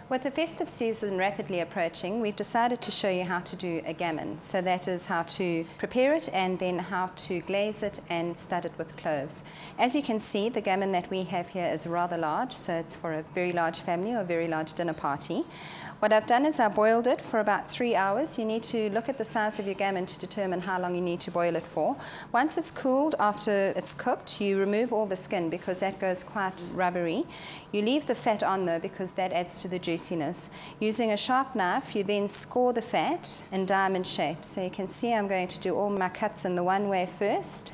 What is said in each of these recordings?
With the festive season rapidly approaching, we've decided to show you how to do a gammon. So that is how to prepare it and then how to glaze it and stud it with cloves. As you can see, the gammon that we have here is rather large, so it's for a very large family or a very large dinner party. What I've done is I boiled it for about 3 hours. You need to look at the size of your gammon to determine how long you need to boil it for. Once it's cooled, after it's cooked, you remove all the skin because that goes quite rubbery. You leave the fat on though because that adds to the juiciness. Using a sharp knife, you then score the fat in diamond shape. So you can see I'm going to do all my cuts in the one way first,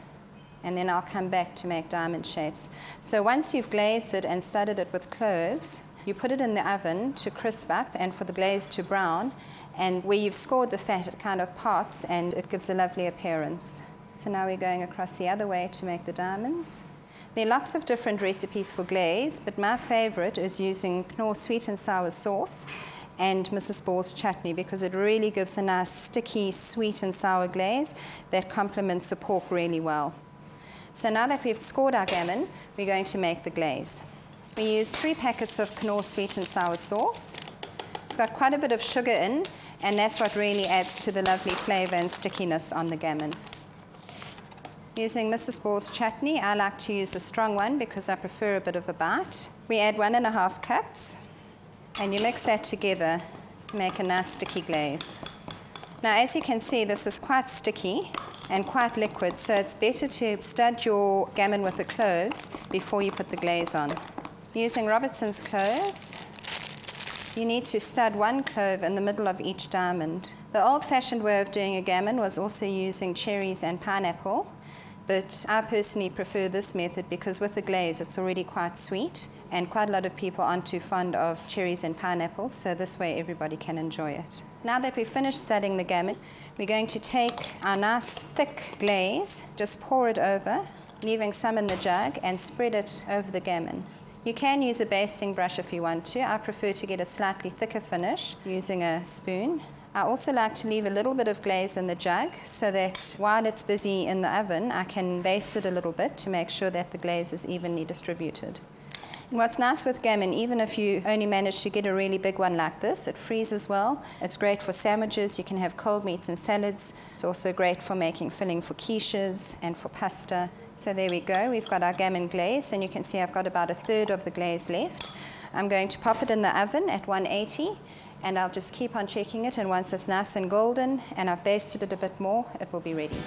and then I'll come back to make diamond shapes. So once you've glazed it and studded it with cloves, you put it in the oven to crisp up and for the glaze to brown, and where you've scored the fat it kind of parts and it gives a lovely appearance. So now we're going across the other way to make the diamonds. There are lots of different recipes for glaze, but my favorite is using Knorr sweet and sour sauce and Mrs. Ball's chutney because it really gives a nice sticky sweet and sour glaze that complements the pork really well. So now that we've scored our gammon, we're going to make the glaze. We use 3 packets of Knorr sweet and sour sauce. It's got quite a bit of sugar in, and that's what really adds to the lovely flavor and stickiness on the gammon. Using Mrs. Ball's chutney, I like to use a strong one because I prefer a bit of a bite. We add 1½ cups, and you mix that together to make a nice sticky glaze. Now, as you can see, this is quite sticky and quite liquid, so it's better to stud your gammon with the cloves before you put the glaze on. Using Robertson's cloves, you need to stud 1 clove in the middle of each diamond. The old-fashioned way of doing a gammon was also using cherries and pineapple, but I personally prefer this method because with the glaze it's already quite sweet and quite a lot of people aren't too fond of cherries and pineapples, so this way everybody can enjoy it. Now that we've finished studding the gammon, we're going to take our nice thick glaze, just pour it over, leaving some in the jug, and spread it over the gammon. You can use a basting brush if you want to. I prefer to get a slightly thicker finish using a spoon. I also like to leave a little bit of glaze in the jug so that while it's busy in the oven, I can baste it a little bit to make sure that the glaze is evenly distributed. And what's nice with gammon, even if you only manage to get a really big one like this, it freezes well. It's great for sandwiches. You can have cold meats and salads. It's also great for making filling for quiches and for pasta. So there we go. We've got our gammon glaze, and you can see I've got about 1/3 of the glaze left. I'm going to pop it in the oven at 180, and I'll just keep on checking it, and once it's nice and golden and I've basted it a bit more, it will be ready.